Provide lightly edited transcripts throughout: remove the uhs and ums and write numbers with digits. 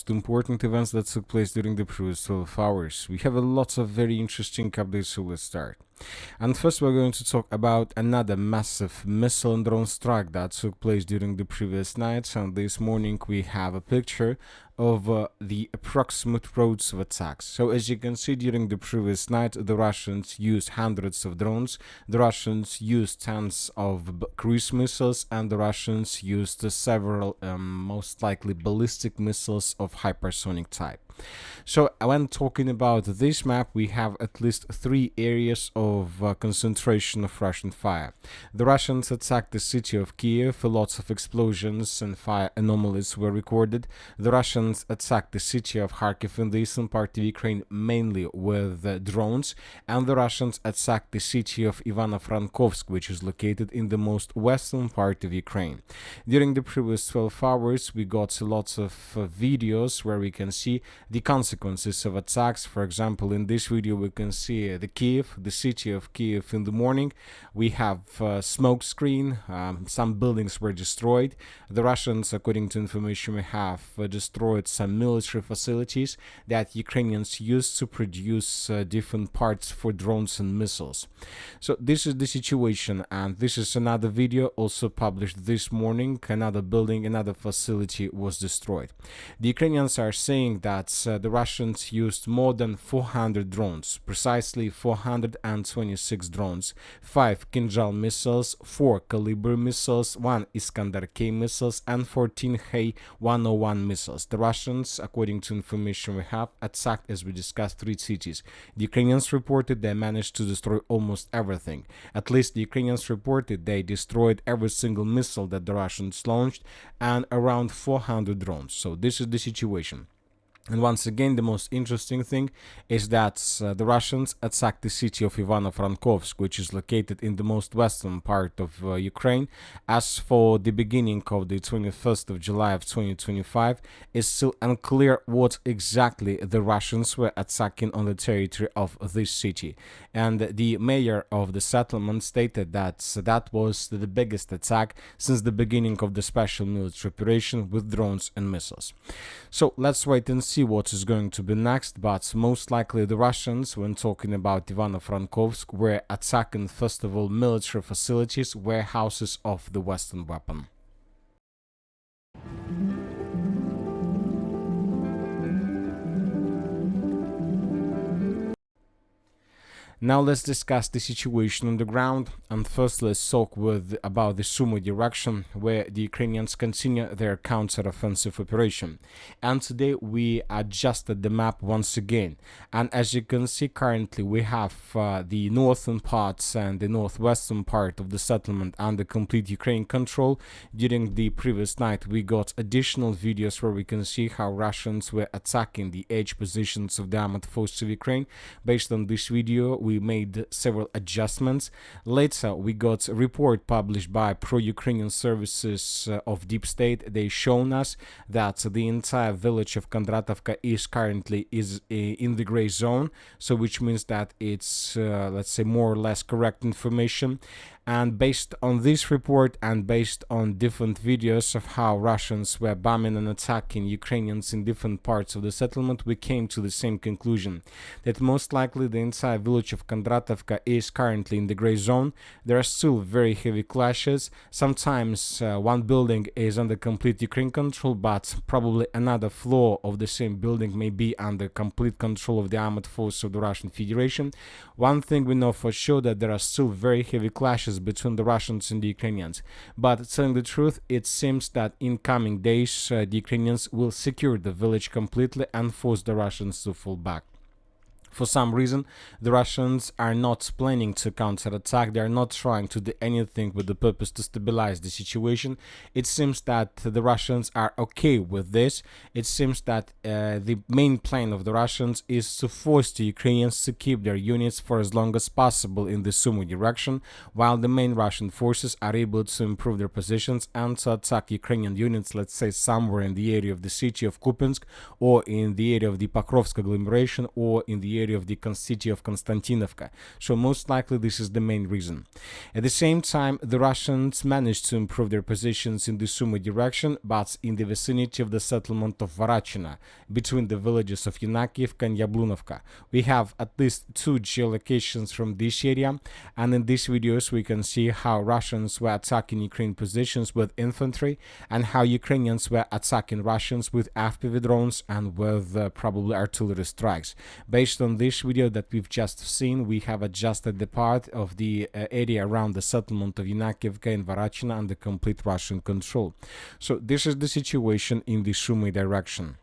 most important events that took place during the previous 12 hours. We have a lot of very interesting updates, so let's start. And first we're going to talk about another massive missile and drone strike that took place during the previous night, and this morning we have a picture of the approximate routes of attacks. So as you can see, during the previous night the Russians used hundreds of drones, the Russians used tens of cruise missiles, and the Russians used several most likely ballistic missiles of hypersonic type. So when talking about this map, we have at least three areas of concentration of Russian fire. The Russians attacked the city of Kyiv, lots of explosions and fire anomalies were recorded. The Russians attacked the city of Kharkiv in the eastern part of Ukraine mainly with drones, and the Russians attacked the city of Ivano-Frankivsk, which is located in the most western part of Ukraine. During the previous 12 hours, we got lots of videos where we can see the consequences of attacks. For example, in this video we can see the city of Kyiv in the morning. We have smoke screen, some buildings were destroyed. The Russians, according to information we have, destroyed some military facilities that Ukrainians used to produce different parts for drones and missiles. So this is the situation, and this is another video also published this morning. Another building, another facility was destroyed. The Ukrainians are saying that the Russians used more than 400 drones, precisely 426 drones, 5 Kinjal missiles, 4 Caliber missiles, 1 Iskander-K missiles, and 14 He-101 missiles. The Russians, according to information we have, attacked, as we discussed, 3 cities. The Ukrainians reported they managed to destroy almost everything. At least the Ukrainians reported they destroyed every single missile that the Russians launched and around 400 drones. So this is the situation. And once again, the most interesting thing is that the Russians attacked the city of Ivano-Frankivsk, which is located in the most western part of Ukraine. As for the beginning of the 21st of July of 2025, it's still unclear what exactly the Russians were attacking on the territory of this city. And the mayor of the settlement stated that that was the biggest attack since the beginning of the special military operation with drones and missiles. So let's wait and see what is going to be next, but most likely the Russians, when talking about Ivano-Frankivsk, were attacking first of all military facilities, warehouses of the Western weapon. Now let's discuss the situation on the ground, and first let's talk about the Sumy direction, where the Ukrainians continue their counter-offensive operation. And today we adjusted the map once again, and as you can see currently we have the northern parts and the northwestern part of the settlement under complete Ukraine control. During the previous night we got additional videos where we can see how Russians were attacking the edge positions of the armored forces of Ukraine. Based on this video we made several adjustments. Later we got a report published by pro-Ukrainian services of Deep State. They shown us that the entire village of Kondratovka is currently in the gray zone, so which means that it's let's say more or less correct information. And based on this report and based on different videos of how Russians were bombing and attacking Ukrainians in different parts of the settlement, we came to the same conclusion, that most likely the entire village of Kondratovka is currently in the gray zone. There are still very heavy clashes. Sometimes one building is under complete Ukraine control, but probably another floor of the same building may be under complete control of the armored force of the Russian Federation. One thing we know for sure, that there are still very heavy clashes between the Russians and the Ukrainians. But telling the truth, it seems that in coming days the Ukrainians will secure the village completely and force the Russians to fall back. For some reason, the Russians are not planning to counterattack. They are not trying to do anything with the purpose to stabilize the situation. It seems that the Russians are okay with this. It seems that the main plan of the Russians is to force the Ukrainians to keep their units for as long as possible in the Sumy direction, while the main Russian forces are able to improve their positions and to attack Ukrainian units, let's say somewhere in the area of the city of Kupiansk, or in the area of the Pokrovsk agglomeration, or in the the area of the city of Konstantinovka. So most likely this is the main reason. At the same time, the Russians managed to improve their positions in the Sumy direction, but in the vicinity of the settlement of Varachina, between the villages of Yanakiivka and Yablunovka. We have at least 2 geolocations from this area, and in these videos we can see how Russians were attacking Ukrainian positions with infantry and how Ukrainians were attacking Russians with FPV drones and with probably artillery strikes. Based on this video that we've just seen, we have adjusted the part of the area around the settlement of Yanakiivka and Varachina under complete Russian control. So this is the situation in the Sumy direction.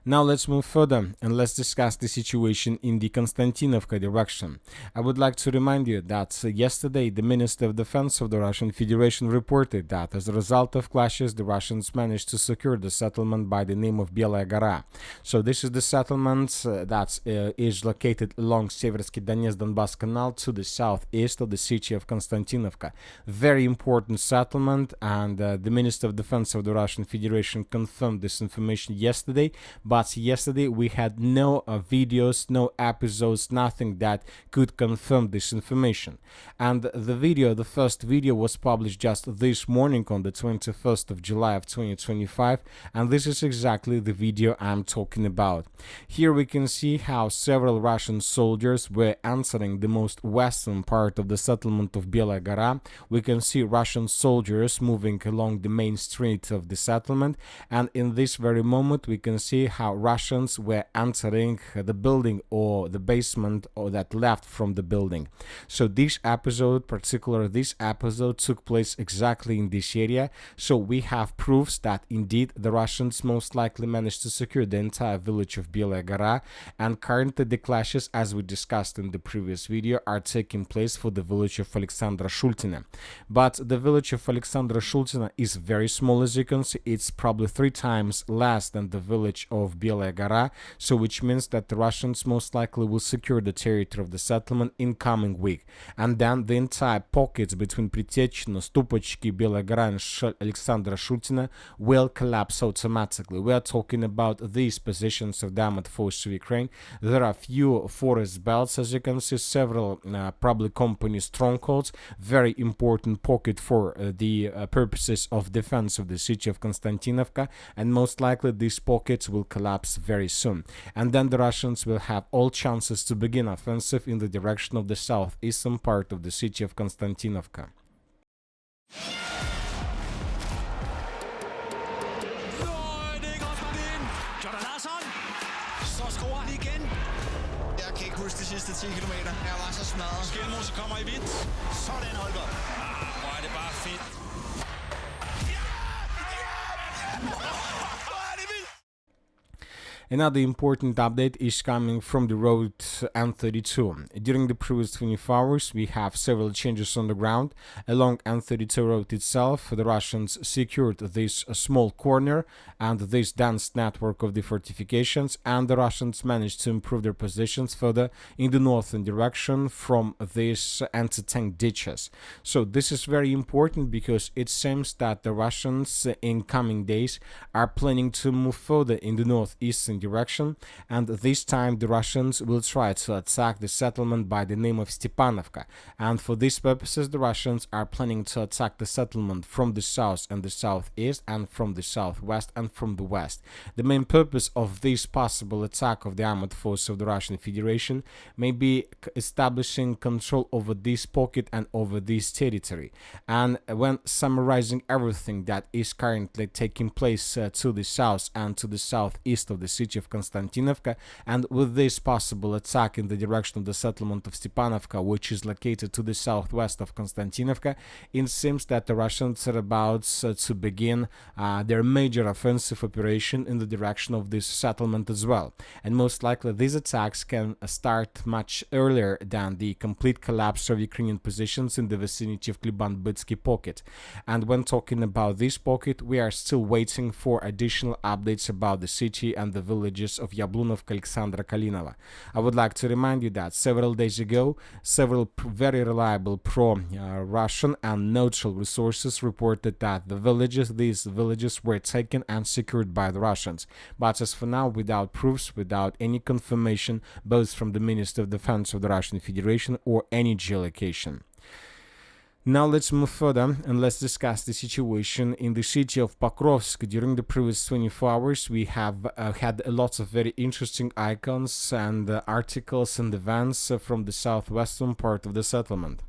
Now let's move further and let's discuss the situation in the Konstantinovka direction. I would like to remind you that yesterday the Minister of Defense of the Russian Federation reported that as a result of clashes, the Russians managed to secure the settlement by the name of Belaya Gora. So this is the settlement that is located along Seversky Donetsk-Donbass Canal to the southeast of the city of Konstantinovka. Very important settlement, and the Minister of Defense of the Russian Federation confirmed this information yesterday. But yesterday we had no videos, no episodes, nothing that could confirm this information. And the first video was published just this morning on the 21st of July of 2025, and this is exactly the video I'm talking about. Here we can see how several Russian soldiers were entering the most western part of the settlement of Belaya Gora. We can see Russian soldiers moving along the main street of the settlement, and in this very moment we can see how Russians were entering the building or the basement or that left from the building. So this episode took place exactly in this area. So we have proofs that indeed the Russians most likely managed to secure the entire village of Belaya Gora, and currently the clashes, as we discussed in the previous video, are taking place for the village of Alexandra Shultina. But the village of Alexandra Shultina is very small, as you can see. It's probably 3 times less than the village of Belaya Gora, so which means that the Russians most likely will secure the territory of the settlement in coming week, and then the entire pockets between Pritechino, Stupochki, Belaya Gora and Alexandra Shultina will collapse automatically. We are talking about these positions of the armored force of Ukraine. There are few forest belts, as you can see, several probably company strongholds, very important pocket for the purposes of defense of the city of Konstantinovka, and most likely these pockets will collapse very soon. And then the Russians will have all chances to begin offensive in the direction of the southeastern part of the city of Konstantinovka. Jeg kan ikke huske de sidste 10 kilometer. Jeg var så smadret. Skelmose kommer i hvidt. Sådan, Holger. Hvor er det bare fedt. Another important update is coming from the road N32. During the previous 24 hours, we have several changes on the ground. Along N32 road itself, the Russians secured this small corner and this dense network of the fortifications, and the Russians managed to improve their positions further in the northern direction from these anti-tank ditches. So this is very important because it seems that the Russians in coming days are planning to move further in the northeastern direction, and this time the Russians will try to attack the settlement by the name of Stepanovka, and for these purposes the Russians are planning to attack the settlement from the south and the southeast, and from the southwest and from the west. The main purpose of this possible attack of the armored force of the Russian Federation may be establishing control over this pocket and over this territory. And when summarizing everything that is currently taking place to the south and to the southeast of the city of Konstantinovka, and with this possible attack in the direction of the settlement of Stepanovka, which is located to the southwest of Konstantinovka, it seems that the Russians are about to begin their major offensive operation in the direction of this settlement as well. And most likely these attacks can start much earlier than the complete collapse of Ukrainian positions in the vicinity of Kliban-Bytsky pocket. And when talking about this pocket, we are still waiting for additional updates about the city and the village villages of Yablunovka, Alexandra, Kalinova. I would like to remind you that several days ago, several very reliable pro-Russian and neutral resources reported that these villages were taken and secured by the Russians. But as for now, without proofs, without any confirmation, both from the Minister of Defense of the Russian Federation or any geolocation. Now let's move further and let's discuss the situation in the city of Pokrovsk. During the previous 24 hours, we have had lots of very interesting icons and articles and events from the southwestern part of the settlement.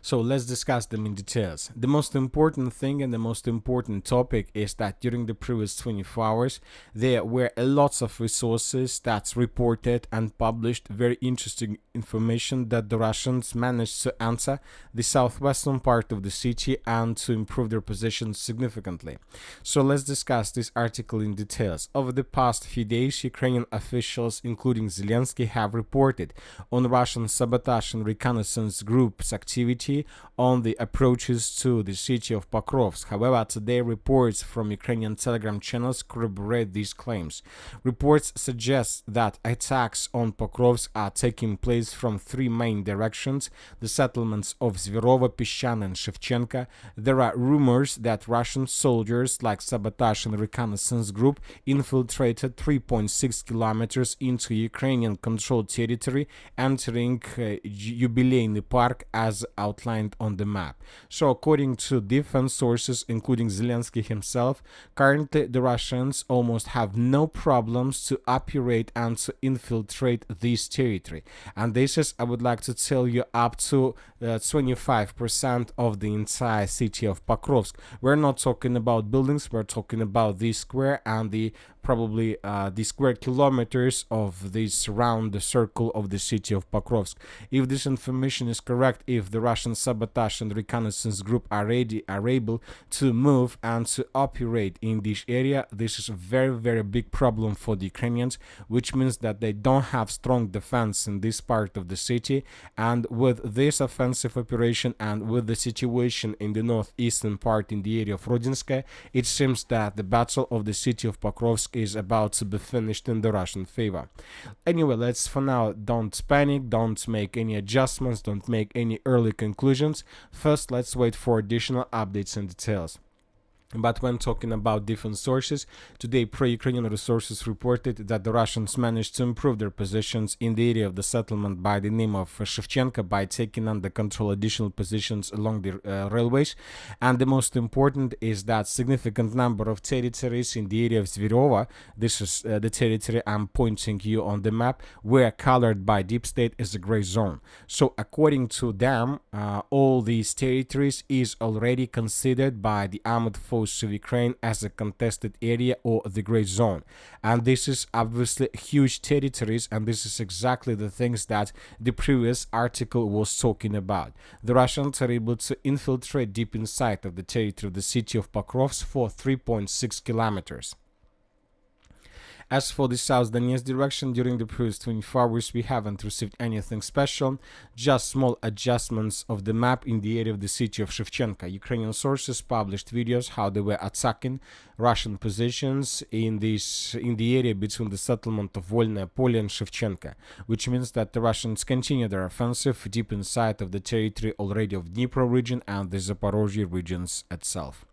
So let's discuss them in details. The most important thing and the most important topic is that during the previous 24 hours, there were lots of resources that's reported and published very interesting information that the Russians managed to enter the southwestern part of the city and to improve their position significantly. So let's discuss this article in details. Over the past few days, Ukrainian officials, including Zelensky, have reported on Russian sabotage and reconnaissance groups' activity on the approaches to the city of Pokrovsk. However, today reports from Ukrainian Telegram channels corroborate these claims. Reports suggest that attacks on Pokrovsk are taking place from three main directions: the settlements of Zverovo, Pishan, and Shevchenka. There are rumors that Russian soldiers like Sabotage and Reconnaissance Group infiltrated 3.6 kilometers into Ukrainian-controlled territory, entering Yubileyny Park as outlined on the map. So according to defense sources, including Zelensky himself, currently the Russians almost have no problems to operate and to infiltrate this territory. And this is, I would like to tell you, up to 25% of the entire city of Pokrovsk. We're not talking about buildings, we're talking about the square and the probably the square kilometers of this round the circle of the city of Pokrovsk. If this information is correct, if the Russian sabotage and reconnaissance group are able to move and to operate in this area, this is a very big problem for the Ukrainians, which means that they don't have strong defense in this part of the city. And with this offensive operation and with the situation in the northeastern part in the area of Rodinskaya, it seems that the battle of the city of Pokrovsk is about to be finished in the Russian favor. Anyway, let's for now don't panic, don't make any adjustments, don't make any early conclusions. First, let's wait for additional updates and details. But when talking about different sources, today pro-Ukrainian resources reported that the Russians managed to improve their positions in the area of the settlement by the name of Shevchenka by taking under control additional positions along the railways. And the most important is that significant number of territories in the area of Zverovo, this is the territory I'm pointing you on the map, were colored by Deep State as a gray zone. So according to them, all these territories is already considered by the armed forces of Ukraine as a contested area or the gray zone. And this is obviously huge territories, and this is exactly the things that the previous article was talking about. The Russians are able to infiltrate deep inside of the territory of the city of Pokrovsk for 3.6 kilometers. As for the South Donetsk direction, during the previous 24 hours, we haven't received anything special, just small adjustments of the map in the area of the city of Shevchenka. Ukrainian sources published videos how they were attacking Russian positions in the area between the settlement of Volnaya Polye and Shevchenka, which means that the Russians continue their offensive deep inside of the territory already of Dnipro region and the Zaporozhye regions itself.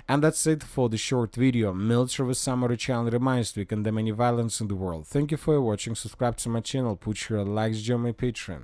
And that's it for the short video. Military Summary channel reminds we condemn any violence in the world. Thank you for watching. Subscribe to my channel, put your likes, join my Patreon.